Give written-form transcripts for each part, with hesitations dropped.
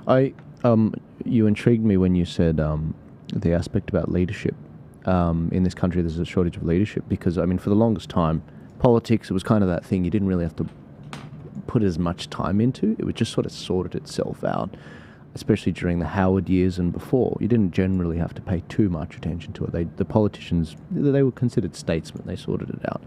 I You intrigued me when you said the aspect about leadership. In this country, there's a shortage of leadership because, I mean, for the longest time, politics, it was kind of that thing you didn't really have to put as much time into. It would just sort of sorted itself out, especially during the Howard years and before. You didn't generally have to pay too much attention to it. The politicians, they were considered statesmen. They sorted it out.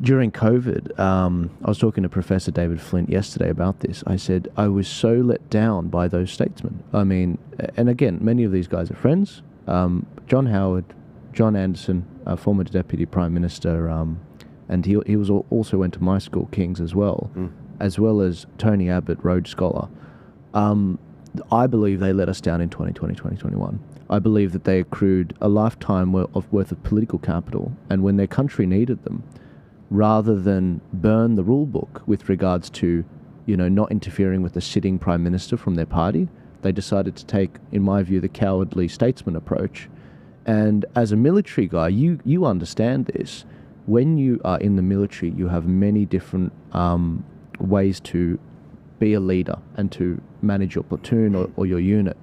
During COVID, I was talking to Professor David Flint yesterday about this. I said, I was so let down by those statesmen. I mean, and again, many of these guys are friends. John Howard, John Anderson, former Deputy Prime Minister, and he was also went to my school, King's, as well as Tony Abbott, Rhodes Scholar. I believe they let us down in 2020, 2021. I believe that they accrued a lifetime worth of political capital, and when their country needed them, rather than burn the rule book with regards to, not interfering with the sitting prime minister from their party, they decided to take, in my view, the cowardly statesman approach. And as a military guy, you understand this. When you are in the military, you have many different ways to be a leader and to manage your platoon or your unit.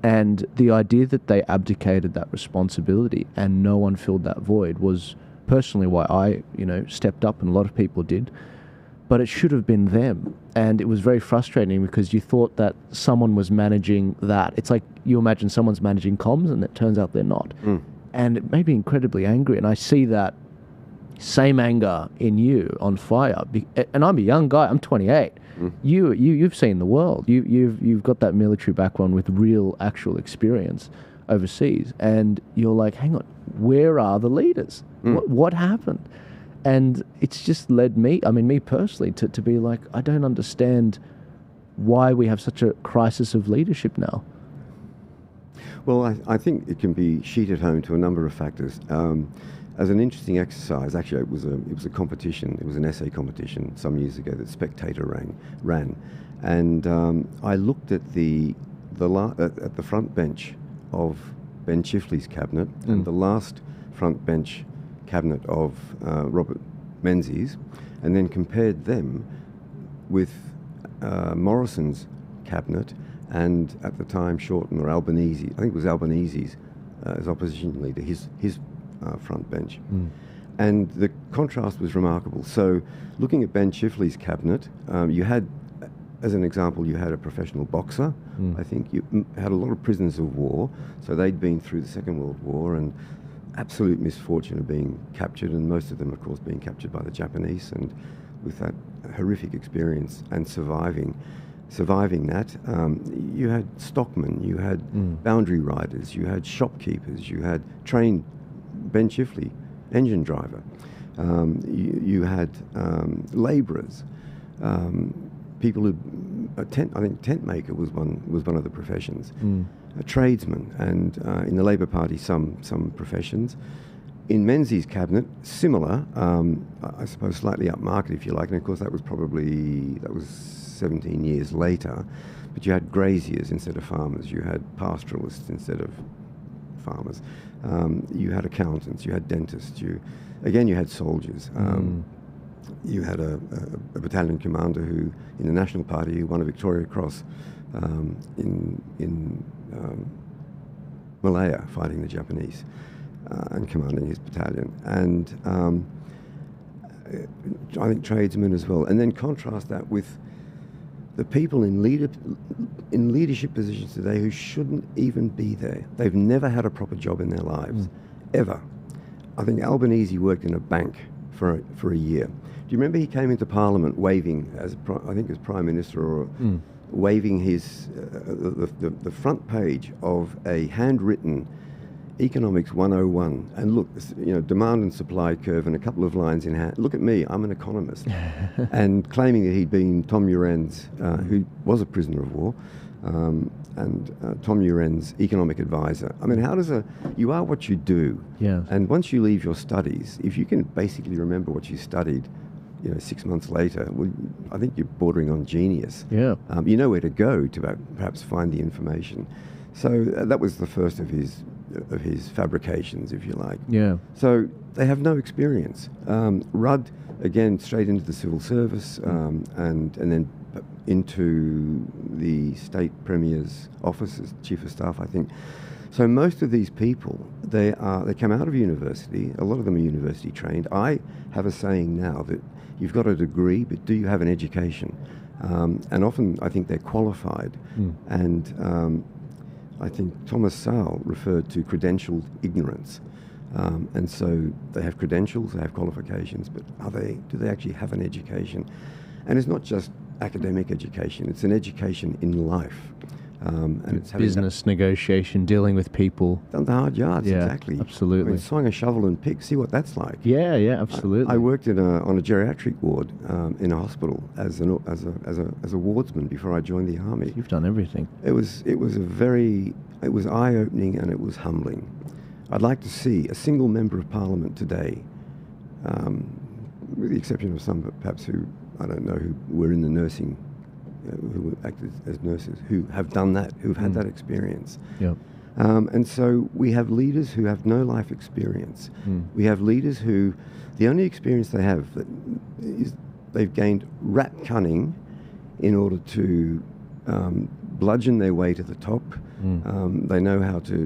And the idea that they abdicated that responsibility and no one filled that void was personally why I, stepped up, and a lot of people did. But it should have been them. And it was very frustrating because you thought that someone was managing that. It's like you imagine someone's managing comms and it turns out they're not. And it made me incredibly angry. And I see that same anger in you on fire. And I'm a young guy. I'm 28. You've seen the world. You've got that military background with real, actual experience overseas. And you're like, hang on, where are the leaders? What happened? And it's just led me personally, to be like, I don't understand why we have such a crisis of leadership now. Well, I think it can be sheeted home to a number of factors. As an interesting exercise, actually, it was a competition. It was an essay competition some years ago that Spectator ran, and I looked at the front bench of Ben Chifley's cabinet and the last front bench cabinet of Robert Menzies, and then compared them with Morrison's cabinet and, at the time, Shorten or Albanese. I think it was Albanese's as opposition leader, his front bench. And the contrast was remarkable. So looking at Ben Chifley's cabinet, you had, as an example, you had a professional boxer. I think you had a lot of prisoners of war. So they'd been through the Second World War and absolute misfortune of being captured, and most of them, of course, being captured by the Japanese, and with that horrific experience and surviving that. You had stockmen, you had boundary riders, you had shopkeepers, you had trained Ben Chifley, engine driver. You had labourers, people who, I think tent maker was one of the professions, a tradesman, and in the Labour Party some professions. In Menzies' cabinet, similar, I suppose slightly upmarket if you like, and of course that was 17 years later, but you had graziers instead of farmers, you had pastoralists instead of farmers, you had accountants, you had dentists, you had soldiers. You had a battalion commander who, in the National Party, who won a Victoria Cross in Malaya, fighting the Japanese and commanding his battalion. And I think tradesmen as well. And then contrast that with the people in leadership positions today who shouldn't even be there. They've never had a proper job in their lives, ever. I think Albanese worked in a bank for a year. Do you remember he came into Parliament waving, as Prime Minister, or waving his the front page of a handwritten Economics 101, and look, demand and supply curve and a couple of lines in hand. Look at me, I'm an economist, and claiming that he'd been Tom Uren's, who was a prisoner of war, and Tom Uren's economic advisor. I mean, you are what you do. Yeah. And once you leave your studies, if you can basically remember what you studied, 6 months later, well, I think you're bordering on genius. Yeah. You know where to go to perhaps find the information. So that was the first of his fabrications, if you like. Yeah. So they have no experience. Rudd, again, straight into the civil service, and then into the state premier's office as chief of staff, I think. So most of these people, they come out of university. A lot of them are university trained. I have a saying now that you've got a degree, but do you have an education? And often I think they're qualified. And I think Thomas Sowell referred to credentialed ignorance. And so they have credentials, they have qualifications, but do they actually have an education? And it's not just academic education, it's an education in life. And it's business, negotiation, dealing with people. Done the hard yards, yeah, exactly. Absolutely. I mean, swung a shovel and pick, see what that's like. Yeah, absolutely. I worked on a geriatric ward in a hospital as a wardsman before I joined the army. You've done everything. It was eye-opening and it was humbling. I'd like to see a single member of parliament today, with the exception of some perhaps who, I don't know, who were in the nursing, who acted as nurses, who have done that, who've had that experience. Yep. And so we have leaders who have no life experience. We have leaders who, the only experience they have is they've gained rat cunning in order to bludgeon their way to the top. They know how to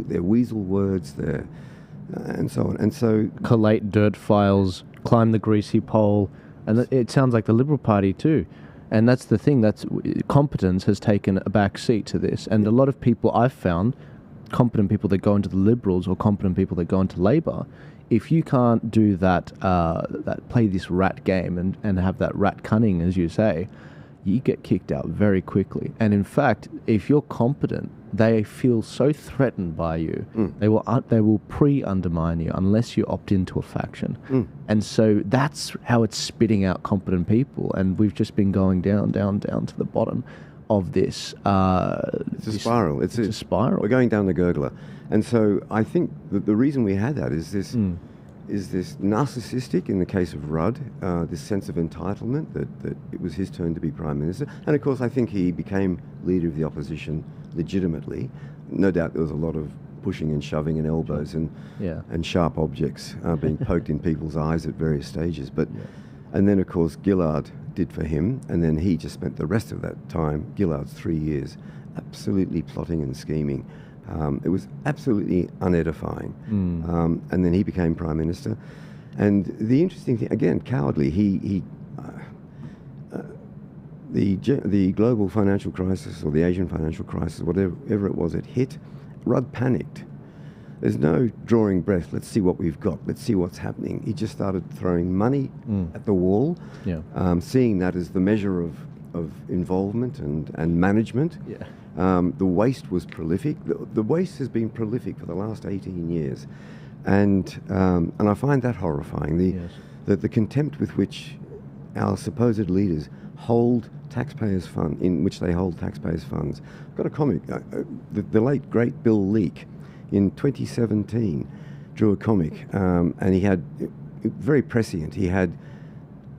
their weasel words, and so on. And so collate dirt files, climb the greasy pole, and it sounds like the Liberal Party too. And that's the thing, competence has taken a back seat to this. And a lot of people I've found, competent people that go into the Liberals or competent people that go into Labor, if you can't do that play this rat game and have that rat cunning, as you say, you get kicked out very quickly. And in fact, if you're competent, they feel so threatened by you, they will pre-undermine you unless you opt into a faction. And so that's how it's spitting out competent people. And we've just been going down to the bottom of this. It's a spiral. It's a spiral. We're going down the gurgler. And so I think that the reason we had that is this narcissistic, in the case of Rudd, this sense of entitlement that it was his turn to be Prime Minister. And of course, I think he became leader of the opposition legitimately. No doubt there was a lot of pushing and shoving and elbows and sharp objects being poked in people's eyes at various stages. And then, of course, Gillard did for him, and then he just spent the rest of that time, Gillard's 3 years, absolutely plotting and scheming. It was absolutely unedifying. And then he became Prime Minister. And the interesting thing, again, cowardly, the global financial crisis or the Asian financial crisis, whatever it was, it hit. Rudd panicked. There's no drawing breath. Let's see what we've got. Let's see what's happening. He just started throwing money at the wall, seeing that as the measure of involvement and management. The waste was prolific. The waste has been prolific for the last 18 years. And I find that horrifying. The contempt with which our supposed leaders hold taxpayers' funds, in which they hold taxpayers' funds. I've got a comic. The late, great Bill Leak, in 2017, drew a comic, and he had, very prescient, he had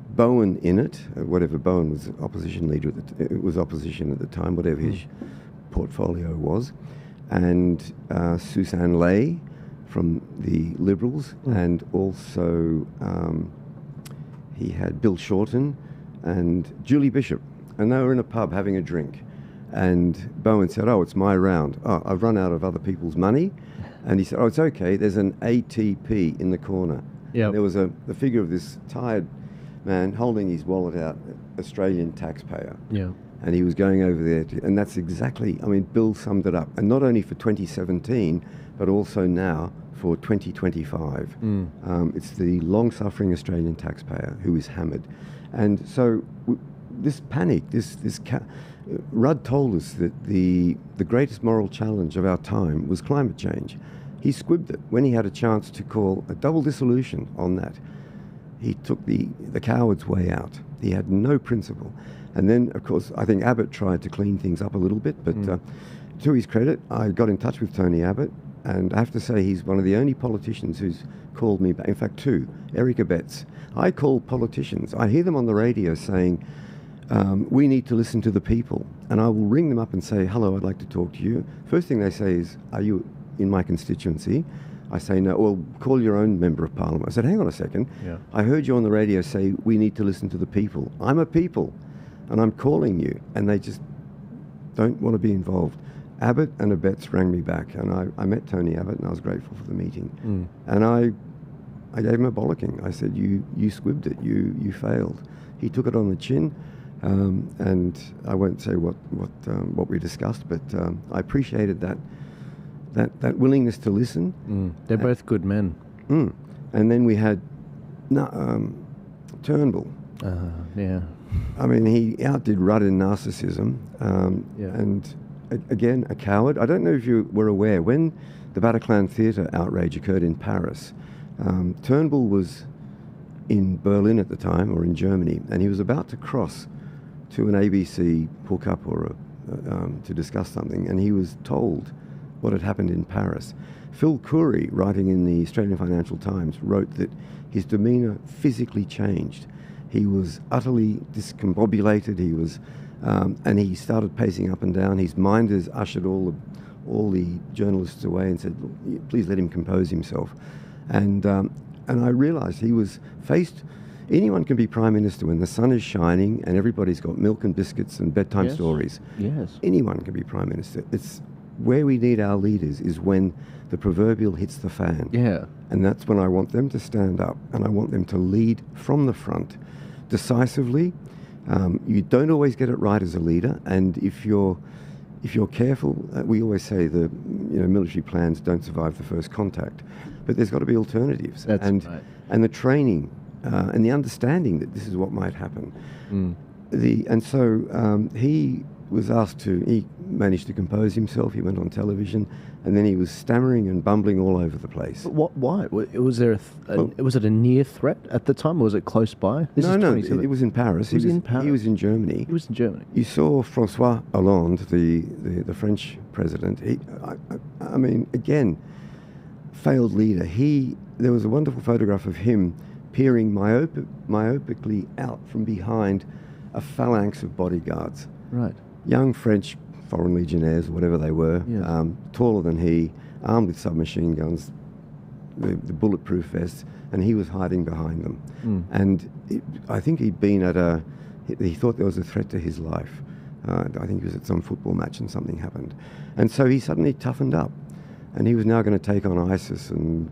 Bowen in it, whatever Bowen was opposition leader, it was opposition at the time, whatever his portfolio was, and Susan Ley from the Liberals, and also he had Bill Shorten and Julie Bishop, and they were in a pub having a drink, and Bowen said, "Oh, it's my round. Oh, I've run out of other people's money," and he said, "Oh, it's okay. There's an ATP in the corner." There was the figure of this tired man holding his wallet out, Australian taxpayer. And he was going over there, and that's exactly, I mean, Bill summed it up. And not only for 2017, but also now for 2025. It's the long-suffering Australian taxpayer who is hammered. And so this panic, Rudd told us that the greatest moral challenge of our time was climate change. He squibbed it when he had a chance to call a double dissolution on that. He took the coward's way out. He had no principle. And then, of course, I think Abbott tried to clean things up a little bit, but to his credit, I got in touch with Tony Abbott, and I have to say he's one of the only politicians who's called me back. In fact, two, Eric Abetz. I call politicians. I hear them on the radio saying, we need to listen to the people. And I will ring them up and say, "Hello, I'd like to talk to you." First thing they say is, "Are you in my constituency?" I say, "No." "Well, call your own member of parliament." I said, "Hang on a second. I heard you on the radio say we need to listen to the people." I'm a people. and I'm calling you, and they just don't want to be involved. Abbott and Abetz rang me back, and I met Tony Abbott, and I was grateful for the meeting. And I gave him a bollocking. I said, you squibbed it, you failed. He took it on the chin, and I won't say what we discussed, but I appreciated that willingness to listen. They're both good men. And then we had Turnbull. Yeah. I mean, he outdid Rudd in narcissism, and again, a coward. I don't know if you were aware, when the Bataclan Theatre outrage occurred in Paris, Turnbull was in Berlin at the time, or in Germany, and he was about to cross to an ABC hookup or to discuss something, and he was told what had happened in Paris. Phil Coury, writing in the Australian Financial Times, wrote that his demeanour physically changed. He was utterly discombobulated. He was, and he started pacing up and down. His minders ushered all the journalists away and said, "Please let him compose himself." And I realised he was faced. Anyone can be prime minister when the sun is shining and everybody's got milk and biscuits and bedtime stories. Yes. Anyone can be prime minister. It's where we need our leaders is when the proverbial hits the fan. Yeah. And that's when I want them to stand up, and I want them to lead from the front decisively. You don't always get it right as a leader, and if you're careful, we always say the military plans don't survive the first contact, but there's got to be alternatives. That's and right. And the training and the understanding that this is what might happen. And so he was asked to. He managed to compose himself. He went on television, and then he was stammering and bumbling all over the place. But why? Was there was it a near threat at the time, or was it close by? No, it was in Paris. He was in Paris. He was in Germany. He was in Germany. You saw François Hollande, the French president. I mean, again, failed leader. There was a wonderful photograph of him peering myopically out from behind a phalanx of bodyguards. Right. Young French foreign legionnaires, whatever they were, taller than he, armed with submachine guns, the bulletproof vests, and he was hiding behind them. And I think he'd been he thought there was a threat to his life. I think he was at some football match and something happened. And so he suddenly toughened up, and he was now going to take on ISIS and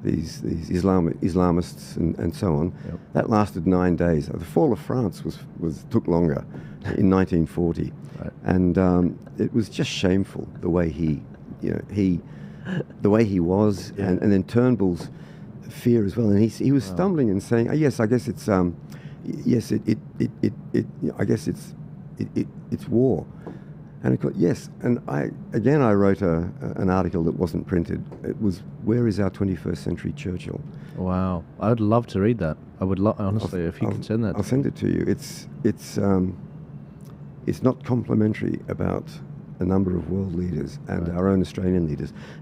these Islamists and so on. Yep. That lasted 9 days. The fall of France took longer in 1940. Right. And it was just shameful the way the way he was, and then Turnbull's fear as well. And he was stumbling and saying, "Yes, I guess it's it's war." And yes, and I wrote an article that wasn't printed. It was, "Where is our 21st century Churchill?" Wow, I would love to read that. I would honestly, if you can send that. I'll send it to you. It's not complimentary about a number of world leaders and our own Australian leaders. And